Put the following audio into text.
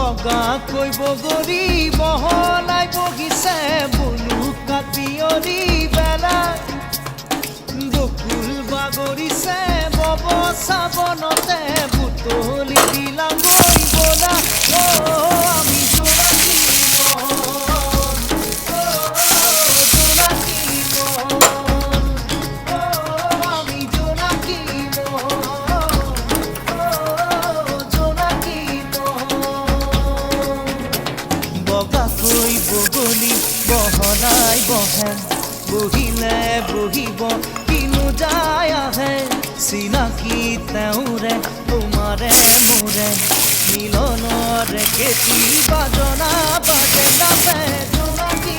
বগাকৈ বগৰী বহলাই বহিছে বলুকাত পিয়লি বেলা বকুল বাগৰিছে বব চাবনতে বুটলি দিলাঙৈ বলা আমি জোনাকী আমি জোনাকী বগাকৈ বগলী বহলাই বহে বহিলে বহিব কিনো যায় আহে চিনাকি তেওঁৰে তোমাৰে মোৰে মিলনৰে কেতি বাজনা বাজে নাচে জোনাকী